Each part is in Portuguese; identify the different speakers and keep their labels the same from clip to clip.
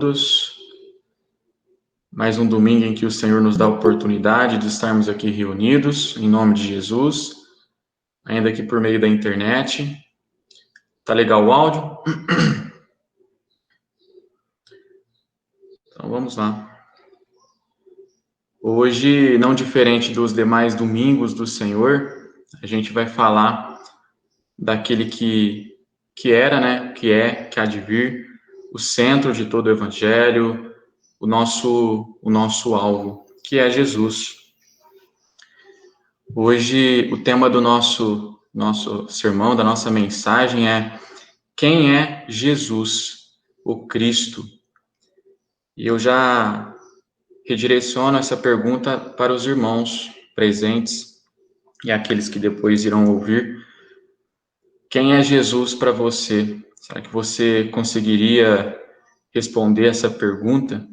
Speaker 1: todos. Mais um domingo em que o Senhor nos dá a oportunidade de estarmos aqui reunidos, em nome de Jesus, ainda aqui por meio da internet. Tá legal o áudio? Então vamos lá. Hoje, não diferente dos demais domingos do Senhor, a gente vai falar daquele que era, né, que é, que há de vir, o centro de todo o Evangelho, o nosso alvo, que é Jesus. Hoje, o tema do nosso sermão, da nossa mensagem é: quem é Jesus, o Cristo? E eu já redireciono essa pergunta para os irmãos presentes e aqueles que depois irão ouvir. Quem é Jesus para você? Será que você conseguiria responder essa pergunta?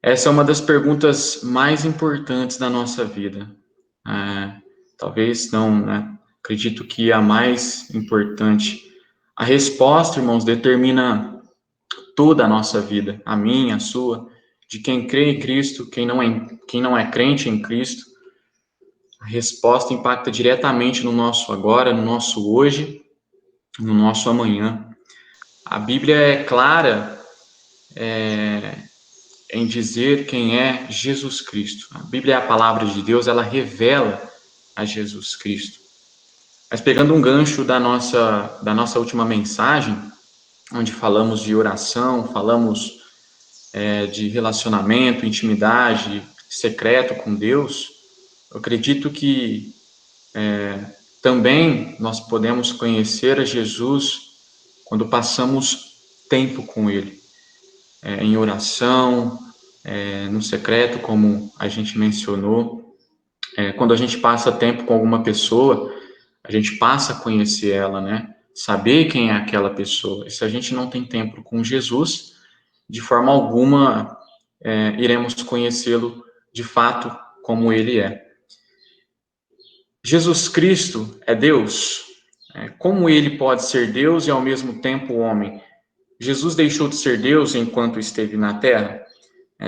Speaker 1: Essa é uma das perguntas mais importantes da nossa vida. Talvez não, né? Acredito que a mais importante. A resposta, irmãos, determina toda a nossa vida, a minha, a sua, de quem crê em Cristo, quem não é crente em Cristo. A resposta impacta diretamente no nosso agora, no nosso hoje, no nosso amanhã. A Bíblia é clara em dizer quem é Jesus Cristo. A Bíblia é a palavra de Deus, ela revela a Jesus Cristo. Mas pegando um gancho da nossa última mensagem, onde falamos de oração, falamos de relacionamento, intimidade, secreto com Deus, eu acredito que também nós podemos conhecer a Jesus quando passamos tempo com Ele, em oração, no secreto, como a gente mencionou. Quando a gente passa tempo com alguma pessoa, a gente passa a conhecer ela, né? Saber quem é aquela pessoa. E se a gente não tem tempo com Jesus, de forma alguma iremos conhecê-lo de fato como ele é. Jesus Cristo é Deus. Como ele pode ser Deus e ao mesmo tempo homem? Jesus deixou de ser Deus enquanto esteve na Terra?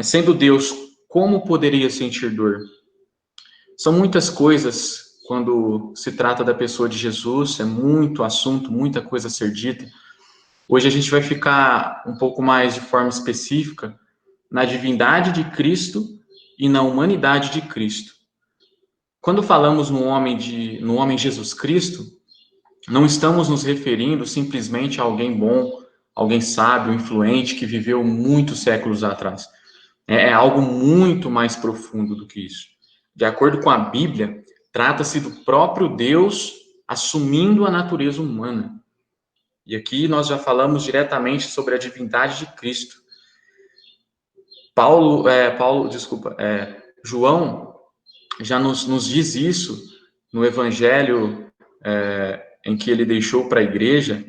Speaker 1: Sendo Deus, como poderia sentir dor? São muitas coisas quando se trata da pessoa de Jesus, é muito assunto, muita coisa a ser dita. Hoje a gente vai ficar um pouco mais de forma específica na divindade de Cristo e na humanidade de Cristo. Quando falamos no homem Jesus Cristo, não estamos nos referindo simplesmente a alguém bom, alguém sábio, influente, que viveu muitos séculos atrás. É algo muito mais profundo do que isso. De acordo com a Bíblia, trata-se do próprio Deus assumindo a natureza humana. E aqui nós já falamos diretamente sobre a divindade de Cristo. João já nos diz isso no Evangelho em que ele deixou para a igreja,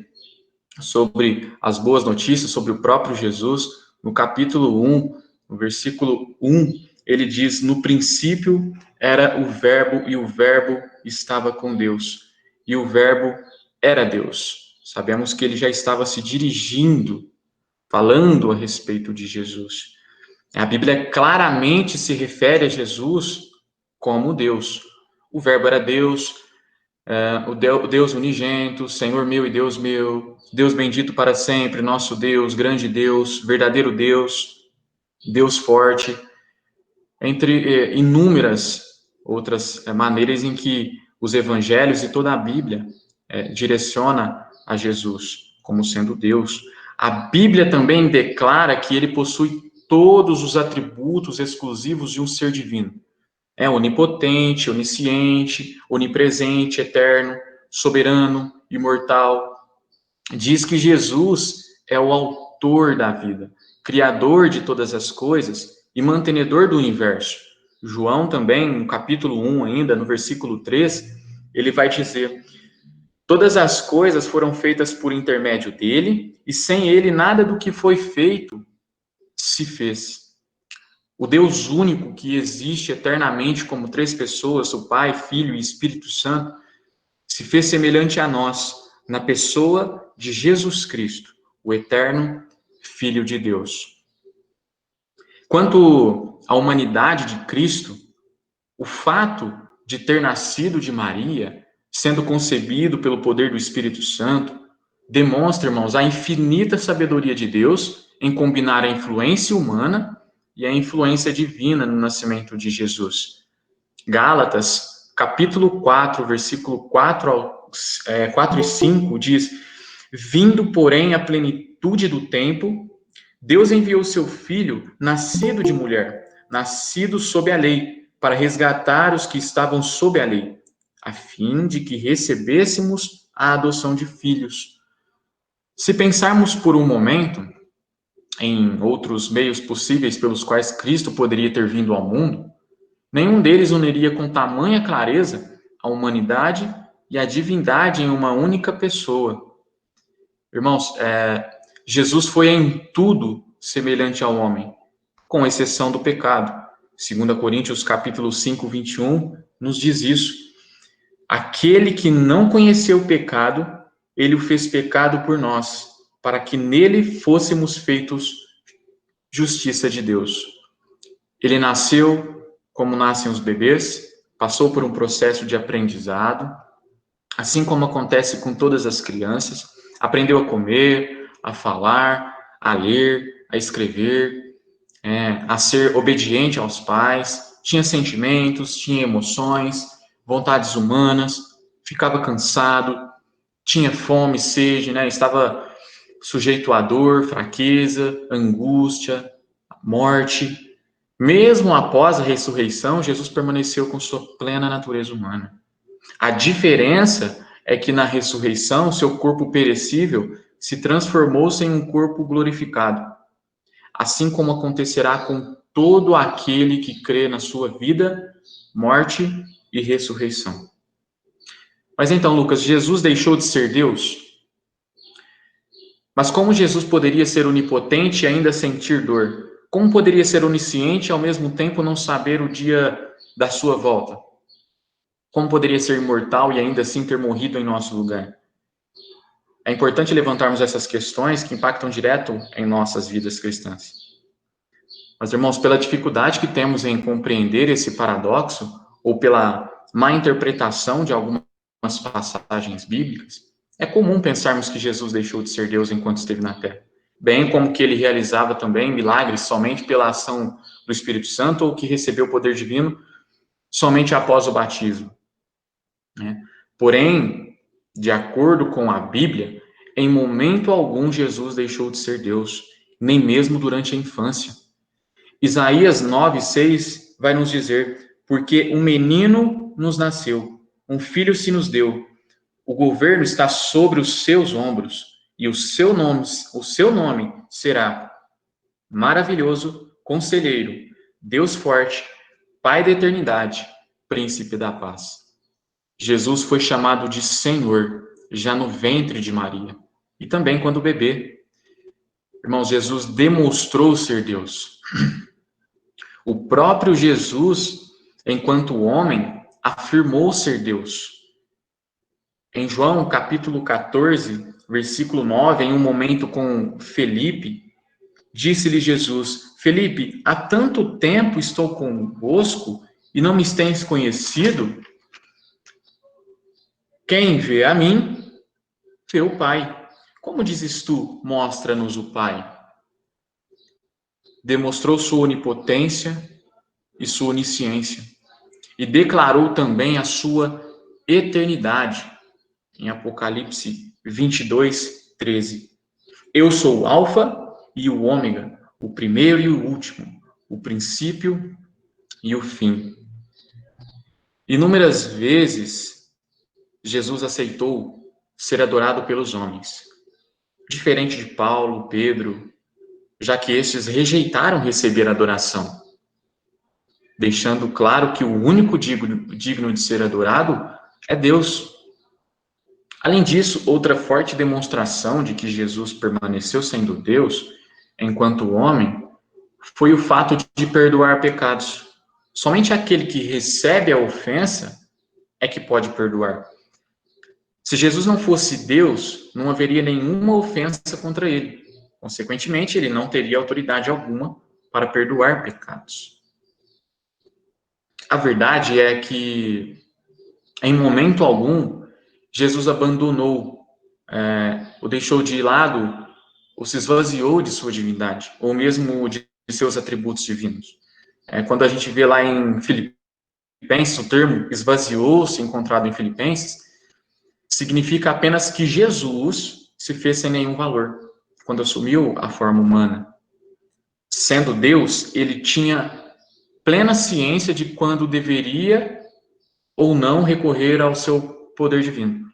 Speaker 1: sobre as boas notícias, sobre o próprio Jesus. No capítulo 1, no versículo 1, ele diz: no princípio era o Verbo, e o Verbo estava com Deus, e o Verbo era Deus. Sabemos que ele já estava se dirigindo, falando a respeito de Jesus. A Bíblia claramente se refere a Jesus como Deus. O Verbo era Deus, o Deus unigênito, Senhor meu e Deus meu, Deus bendito para sempre, nosso Deus, grande Deus, verdadeiro Deus, Deus forte, entre inúmeras outras maneiras em que os evangelhos e toda a Bíblia direciona a Jesus como sendo Deus. A Bíblia também declara que ele possui todos os atributos exclusivos de um ser divino. É onipotente, onisciente, onipresente, eterno, soberano, imortal. Diz que Jesus é o autor da vida, criador de todas as coisas e mantenedor do universo. João também, no capítulo 1 ainda, no versículo 3, ele vai dizer: todas as coisas foram feitas por intermédio dele, e sem ele nada do que foi feito se fez. O Deus único que existe eternamente como três pessoas, o Pai, Filho e Espírito Santo, se fez semelhante a nós na pessoa de Jesus Cristo, o Eterno Filho de Deus. Quanto à humanidade de Cristo, o fato de ter nascido de Maria, sendo concebido pelo poder do Espírito Santo, demonstra, irmãos, a infinita sabedoria de Deus em combinar a influência humana e a influência divina no nascimento de Jesus. Gálatas, capítulo 4, versículo 4 e 5, diz: Vindo, porém, a plenitude do tempo, Deus enviou seu Filho, nascido de mulher, nascido sob a lei, para resgatar os que estavam sob a lei, a fim de que recebêssemos a adoção de filhos. Se pensarmos por um momento em outros meios possíveis pelos quais Cristo poderia ter vindo ao mundo, nenhum deles uniria com tamanha clareza a humanidade e a divindade em uma única pessoa. Irmãos, Jesus foi em tudo semelhante ao homem, com exceção do pecado. 2 Coríntios capítulo 5, 21, nos diz isso. Aquele que não conheceu o pecado, ele o fez pecado por nós, para que nele fôssemos feitos justiça de Deus. Ele nasceu como nascem os bebês, passou por um processo de aprendizado, assim como acontece com todas as crianças, aprendeu a comer, a falar, a ler, a escrever, a ser obediente aos pais, tinha sentimentos, tinha emoções, vontades humanas, ficava cansado, tinha fome, sede, estava sujeito à dor, fraqueza, angústia, morte. Mesmo após a ressurreição, Jesus permaneceu com sua plena natureza humana. A diferença é que na ressurreição, seu corpo perecível se transformou-se em um corpo glorificado, assim como acontecerá com todo aquele que crê na sua vida, morte e ressurreição. Mas então, Lucas, Jesus deixou de ser Deus? Mas como Jesus poderia ser onipotente e ainda sentir dor? Como poderia ser onisciente e ao mesmo tempo não saber o dia da sua volta? Como poderia ser imortal e ainda assim ter morrido em nosso lugar? É importante levantarmos essas questões que impactam direto em nossas vidas cristãs. Mas, irmãos, pela dificuldade que temos em compreender esse paradoxo, ou pela má interpretação de algumas passagens bíblicas, é comum pensarmos que Jesus deixou de ser Deus enquanto esteve na Terra, bem como que ele realizava também milagres somente pela ação do Espírito Santo ou que recebeu o poder divino somente após o batismo. Porém, de acordo com a Bíblia, em momento algum Jesus deixou de ser Deus, nem mesmo durante a infância. Isaías 9:6 vai nos dizer: porque um menino nos nasceu, um filho se nos deu, o governo está sobre os seus ombros, e o seu nome será Maravilhoso, Conselheiro, Deus Forte, Pai da Eternidade, Príncipe da Paz. Jesus foi chamado de Senhor já no ventre de Maria, e também quando bebê. Irmãos, Jesus demonstrou ser Deus. O próprio Jesus, enquanto homem, afirmou ser Deus. Em João, capítulo 14, versículo 9, em um momento com Felipe, disse-lhe Jesus: Felipe, há tanto tempo estou convosco e não me tens conhecido? Quem vê a mim, vê o Pai. Como dizes tu, mostra-nos o Pai? Demonstrou sua onipotência e sua onisciência, e declarou também a sua eternidade, em Apocalipse 22, 13. Eu sou o Alfa e o Ômega, o primeiro e o último, o princípio e o fim. Inúmeras vezes, Jesus aceitou ser adorado pelos homens, diferente de Paulo, Pedro, já que estes rejeitaram receber adoração, deixando claro que o único digno de ser adorado é Deus. Além disso, outra forte demonstração de que Jesus permaneceu sendo Deus, enquanto homem, foi o fato de perdoar pecados. Somente aquele que recebe a ofensa é que pode perdoar. Se Jesus não fosse Deus, não haveria nenhuma ofensa contra ele. Consequentemente, ele não teria autoridade alguma para perdoar pecados. A verdade é que, em momento algum, Jesus abandonou, ou deixou de lado, ou se esvaziou de sua divindade, ou mesmo de seus atributos divinos. Quando a gente vê lá em Filipenses, o termo esvaziou-se, encontrado em Filipenses, significa apenas que Jesus se fez sem nenhum valor, quando assumiu a forma humana. Sendo Deus, ele tinha plena ciência de quando deveria ou não recorrer ao seu poder divino,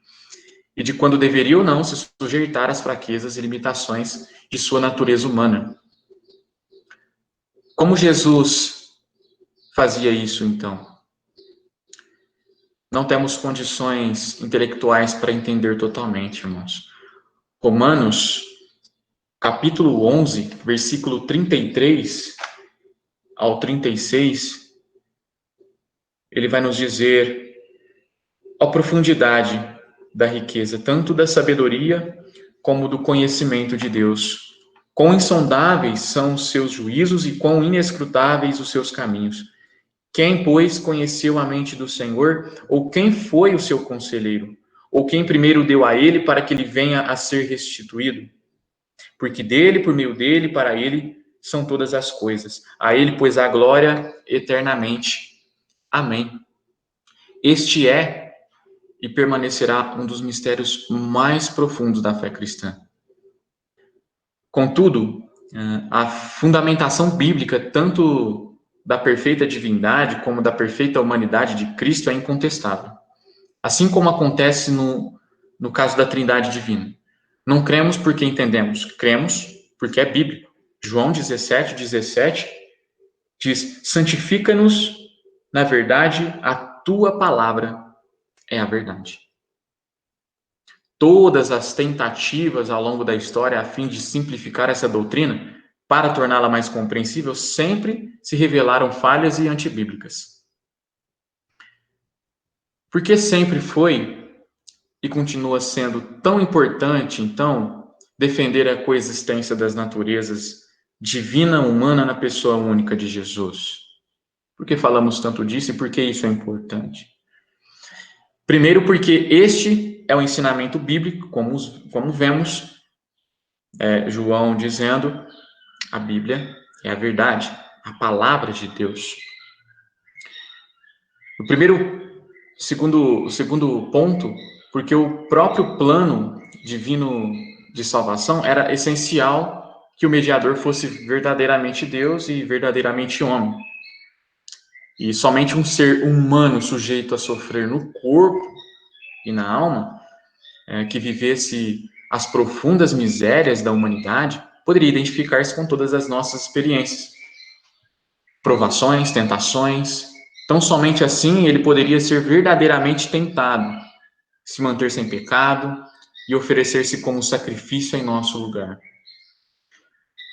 Speaker 1: e de quando deveria ou não se sujeitar às fraquezas e limitações de sua natureza humana. Como Jesus fazia isso, então? Não temos condições intelectuais para entender totalmente, irmãos. Romanos, capítulo 11, versículo 33 ao 36, ele vai nos dizer a profundidade da riqueza, tanto da sabedoria como do conhecimento de Deus. Quão insondáveis são os seus juízos e quão inescrutáveis os seus caminhos. Quem, pois, conheceu a mente do Senhor? Ou quem foi o seu conselheiro? Ou quem primeiro deu a ele para que ele venha a ser restituído? Porque dele, por meio dele, para ele são todas as coisas. A ele, pois, a glória eternamente. Amém. Este é e permanecerá um dos mistérios mais profundos da fé cristã. Contudo, a fundamentação bíblica, tanto da perfeita divindade como da perfeita humanidade de Cristo, é incontestável. Assim como acontece no caso da Trindade divina. Não cremos porque entendemos, cremos porque é bíblico. João 17 diz: santifica-nos na verdade, a tua palavra é a verdade. Todas as tentativas ao longo da história a fim de simplificar essa doutrina para torná-la mais compreensível sempre se revelaram falhas e antibíblicas. Porque sempre foi e continua sendo tão importante, então, defender a coexistência das naturezas divina e humana na pessoa única de Jesus? Por que falamos tanto disso e por que isso é importante? Primeiro, porque este é o ensinamento bíblico, como vemos, João dizendo, a Bíblia é a verdade, a palavra de Deus. O segundo ponto, porque o próprio plano divino de salvação era essencial que o mediador fosse verdadeiramente Deus e verdadeiramente homem. E somente um ser humano sujeito a sofrer no corpo e na alma, que vivesse as profundas misérias da humanidade, poderia identificar-se com todas as nossas experiências, provações, tentações. Então, somente assim ele poderia ser verdadeiramente tentado, se manter sem pecado e oferecer-se como sacrifício em nosso lugar.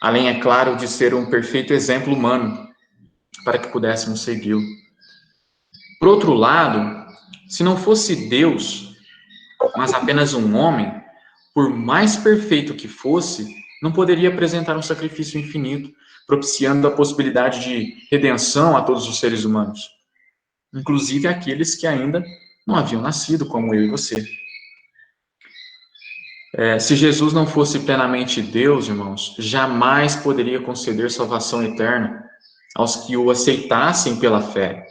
Speaker 1: Além, é claro, de ser um perfeito exemplo humano, para que pudéssemos segui-lo. Por outro lado, se não fosse Deus, mas apenas um homem, por mais perfeito que fosse, não poderia apresentar um sacrifício infinito, propiciando a possibilidade de redenção a todos os seres humanos, inclusive aqueles que ainda não haviam nascido, como eu e você. Se Jesus não fosse plenamente Deus, irmãos, jamais poderia conceder salvação eterna aos que o aceitassem pela fé.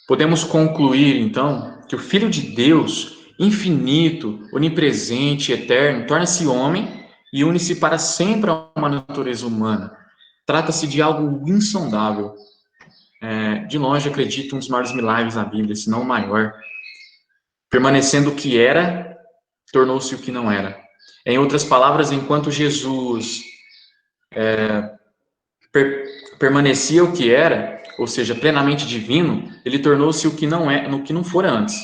Speaker 1: Podemos concluir, então, que o Filho de Deus, infinito, onipresente, eterno, torna-se homem e une-se para sempre a uma natureza humana. Trata-se de algo insondável. De longe, acredito, um dos maiores milagres da Bíblia, se não o maior. Permanecendo o que era, tornou-se o que não era. Em outras palavras, enquanto Jesus permanecia o que era, ou seja, plenamente divino, ele tornou-se o que não é, no que não fora antes,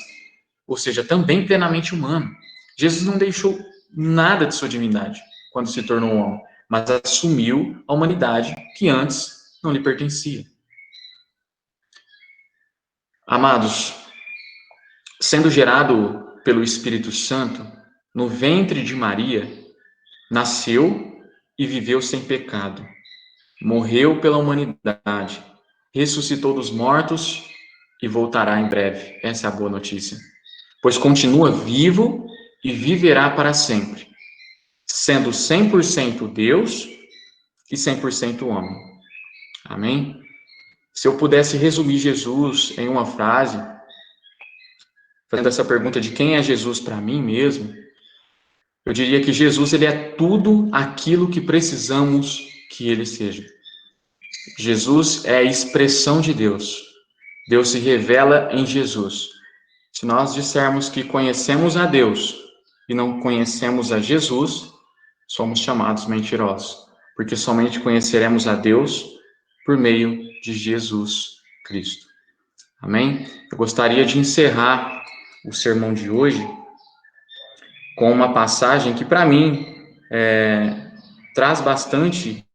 Speaker 1: ou seja, também plenamente humano. Jesus não deixou nada de sua divindade quando se tornou homem, mas assumiu a humanidade que antes não lhe pertencia. Amados, sendo gerado pelo Espírito Santo no ventre de Maria, nasceu e viveu sem pecado, morreu pela humanidade, ressuscitou dos mortos e voltará em breve. Essa é a boa notícia. Pois continua vivo e viverá para sempre, sendo 100% Deus e 100% homem. Amém? Se eu pudesse resumir Jesus em uma frase, fazendo essa pergunta de quem é Jesus para mim mesmo, eu diria que Jesus ele é tudo aquilo que precisamos que ele seja. Jesus é a expressão de Deus. Deus se revela em Jesus. Se nós dissermos que conhecemos a Deus e não conhecemos a Jesus, somos chamados mentirosos, porque somente conheceremos a Deus por meio de Jesus Cristo. Amém? Eu gostaria de encerrar o sermão de hoje com uma passagem que, para mim, traz bastante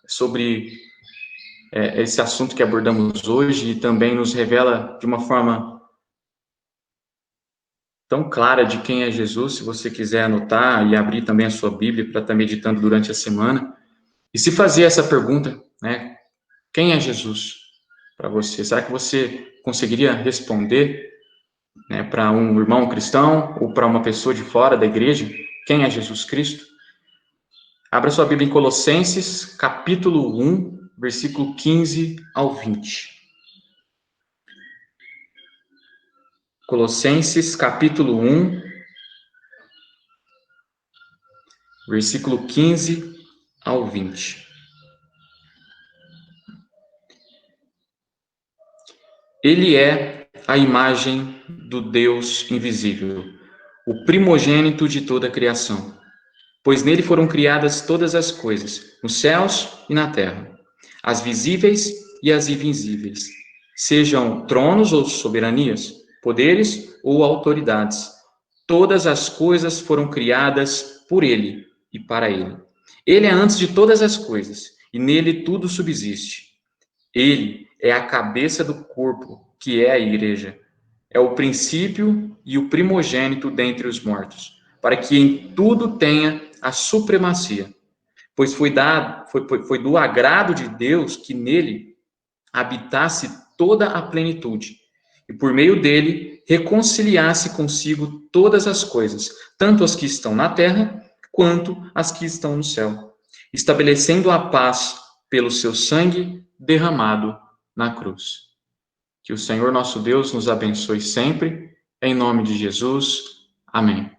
Speaker 1: sobre esse assunto que abordamos hoje e também nos revela de uma forma tão clara de quem é Jesus. Se você quiser anotar e abrir também a sua Bíblia para estar meditando durante a semana e se fazer essa pergunta, né? Quem é Jesus para você? Será que você conseguiria responder, né, para um irmão cristão ou para uma pessoa de fora da igreja? Quem é Jesus Cristo? Abra sua Bíblia em Colossenses, capítulo 1, versículo 15 ao 20. Colossenses, capítulo 1, versículo 15 ao 20. Ele é a imagem do Deus invisível, o primogênito de toda a criação, pois nele foram criadas todas as coisas, nos céus e na terra, as visíveis e as invisíveis, sejam tronos ou soberanias, poderes ou autoridades. Todas as coisas foram criadas por ele e para ele. Ele é antes de todas as coisas, e nele tudo subsiste. Ele é a cabeça do corpo, que é a igreja. É o princípio e o primogênito dentre os mortos, para que em tudo tenha a supremacia. Pois foi do agrado de Deus que nele habitasse toda a plenitude, e por meio dele reconciliasse consigo todas as coisas, tanto as que estão na terra, quanto as que estão no céu, estabelecendo a paz pelo seu sangue derramado na cruz. Que o Senhor nosso Deus nos abençoe sempre, em nome de Jesus. Amém.